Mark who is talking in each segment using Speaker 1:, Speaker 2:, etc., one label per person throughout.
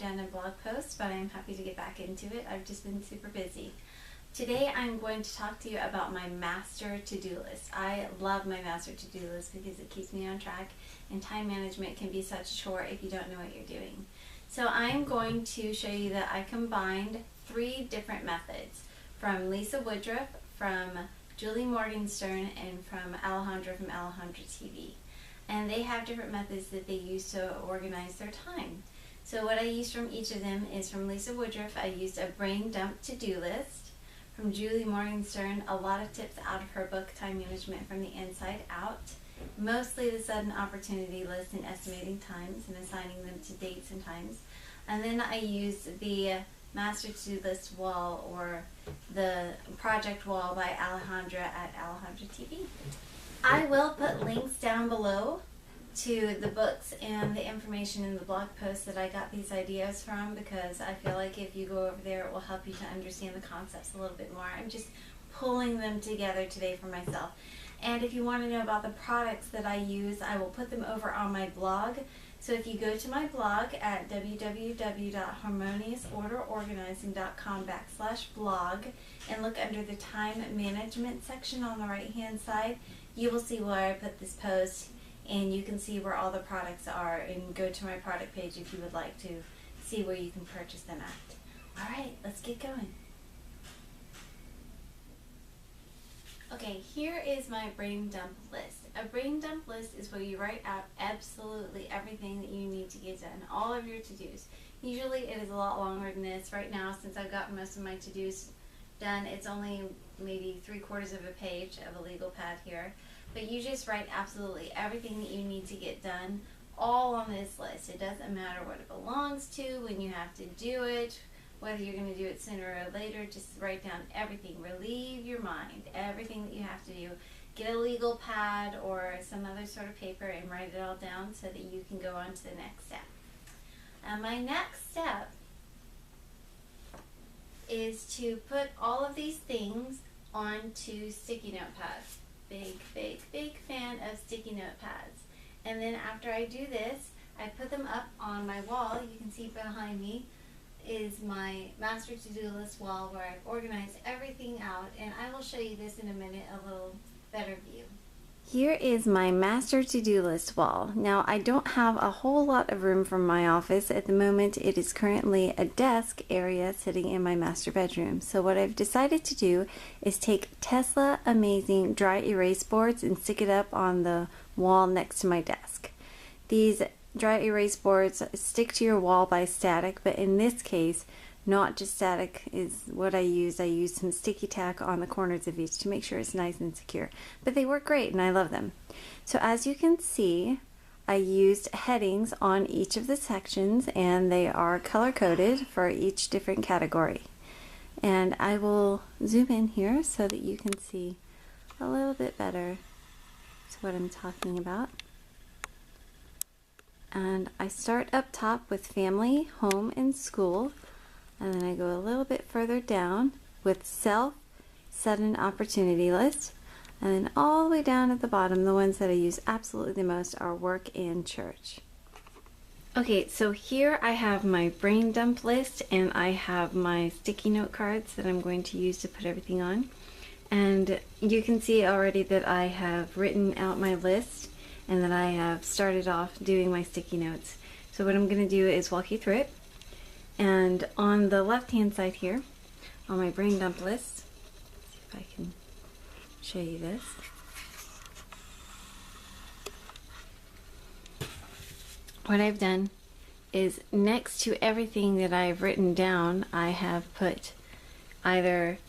Speaker 1: done a blog post, but I'm happy to get back into it. I've just been super busy. Today I'm going to talk to you about my master to-do list. I love my master to-do list because it keeps me on track, and time management can be such a chore if you don't know what you're doing. So I'm going to show you that I combined 3 different methods from Lisa Woodruff, from Julie Morgenstern, and from Alejandra from Alejandra TV. And they have different methods that they use to organize their time. So what I used from each of them is from Lisa Woodruff, I used a brain dump to-do list. From Julie Morgenstern, a lot of tips out of her book, Time Management from the Inside Out. Mostly the sudden opportunity list and estimating times and assigning them to dates and times. And then I used the Master To-Do List wall, or the project wall, by Alejandra at Alejandra TV. I will put links down below to the books and the information in the blog post that I got these ideas from, because I feel like if you go over there it will help you to understand the concepts a little bit more. I'm just pulling them together today for myself. And if you want to know about the products that I use, I will put them over on my blog. So if you go to my blog at www.harmoniousorderorganizing.com/blog and look under the time management section on the right hand side, you will see where I put this post, and you can see where all the products are, and go to my product page if you would like to see where you can purchase them at. Alright, let's get going. Okay, here is my brain dump list. A brain dump list is where you write out absolutely everything that you need to get done, all of your to-dos. Usually it is a lot longer than this. Right now, since I've gotten most of my to-dos done, it's only maybe 3/4 of a page of a legal pad here. But you just write absolutely everything that you need to get done all on this list. It doesn't matter what it belongs to, when you have to do it, whether you're going to do it sooner or later. Just write down everything. Relieve your mind, everything that you have to do. Get a legal pad or some other sort of paper and write it all down so that you can go on to the next step. My next step is to put all of these things onto sticky note pads. Big fan of sticky note pads. And then after I do this, I put them up on my wall. You can see behind me is my master to-do list wall, where I've organized everything out, and I will show you this in a minute, a little better view. Here is my master to-do list wall. Now, I don't have a whole lot of room from my office. At the moment, it is currently a desk area sitting in my master bedroom. So what I've decided to do is take Tesla Amazing dry erase boards and stick it up on the wall next to my desk. These dry erase boards stick to your wall by static, but in this case, not just static is what I used. I used some sticky tack on the corners of each to make sure it's nice and secure. But they work great and I love them. So as you can see, I used headings on each of the sections, and they are color-coded for each different category. And I will zoom in here so that you can see a little bit better what I'm talking about. And I start up top with family, home, and school. And then I go a little bit further down with self, sudden opportunity list. And then all the way down at the bottom, the ones that I use absolutely the most are work and church. Okay, so here I have my brain dump list, and I have my sticky note cards that I'm going to use to put everything on. And you can see already that I have written out my list and that I have started off doing my sticky notes. So what I'm going to do is walk you through it. And on the left hand side here, on my brain dump list, see if I can show you this. What I've done is, next to everything that I've written down, I have put either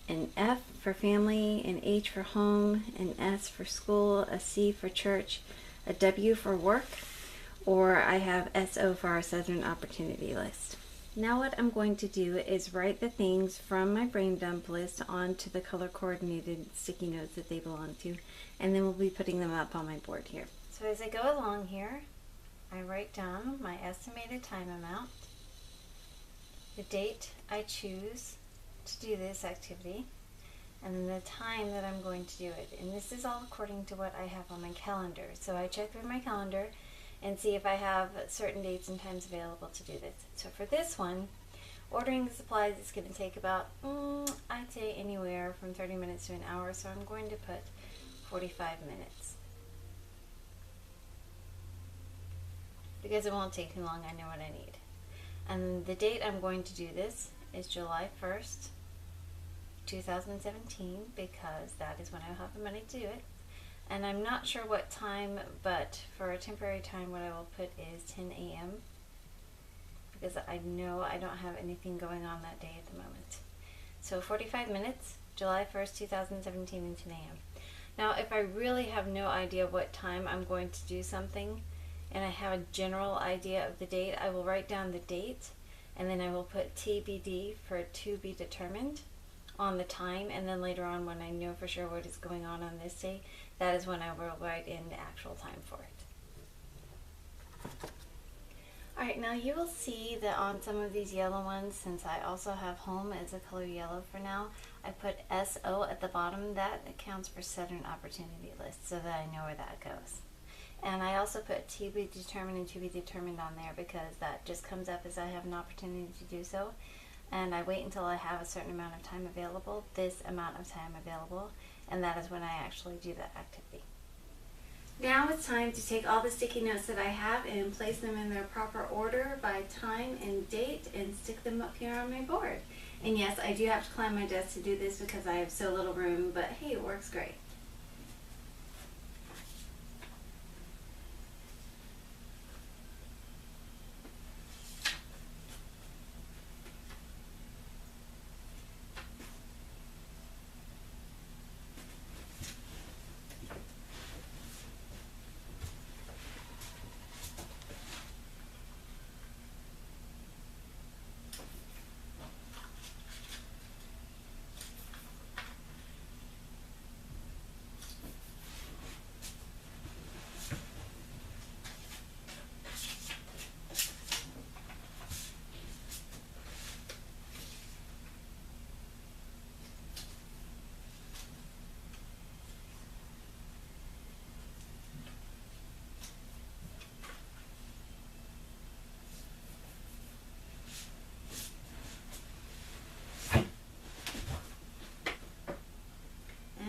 Speaker 1: an F for family, an H for home, an S for school, a C for church, a W for work, or I have SO for our Southern Opportunity List. Now what I'm going to do is write the things from my brain dump list onto the color coordinated sticky notes that they belong to, and then we'll be putting them up on my board here. So as I go along here, I write down my estimated time amount, the date I choose to do this activity, and then the time that I'm going to do it. And this is all according to what I have on my calendar. So I check through my calendar, and see if I have certain dates and times available to do this. So for this one, ordering the supplies is going to take about, I'd say anywhere from 30 minutes to an hour, so I'm going to put 45 minutes. Because it won't take too long, I know what I need. And the date I'm going to do this is July 1st, 2017, because that is when I'll have the money to do it. And I'm not sure what time, but for a temporary time what I will put is 10 a.m. because I know I don't have anything going on that day at the moment. So 45 minutes, July 1st, 2017 and 10 a.m. Now if I really have no idea what time I'm going to do something, and I have a general idea of the date, I will write down the date, and then I will put TBD for to be determined on the time, and then later on when I know for sure what is going on this day, that is when I will write in the actual time for it. Alright, now you will see that on some of these yellow ones, since I also have home as a color yellow for now, I put SO at the bottom. That accounts for Southern Opportunity List, so that I know where that goes. And I also put to be determined and to be determined on there because that just comes up as I have an opportunity to do so. And I wait until I have a certain amount of time available, this amount of time available, and that is when I actually do that activity. Now it's time to take all the sticky notes that I have and place them in their proper order by time and date and stick them up here on my board. And yes, I do have to climb my desk to do this because I have so little room, but hey, it works great.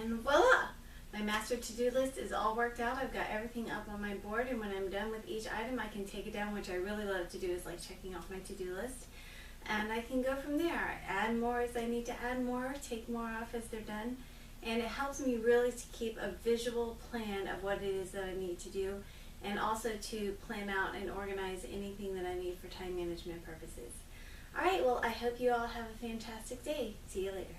Speaker 1: And voila! My master to-do list is all worked out. I've got everything up on my board, and when I'm done with each item I can take it down, which I really love to do is like checking off my to-do list. And I can go from there. Add more as I need to add more, take more off as they're done. And it helps me really to keep a visual plan of what it is that I need to do, and also to plan out and organize anything that I need for time management purposes. Alright, well I hope you all have a fantastic day. See you later.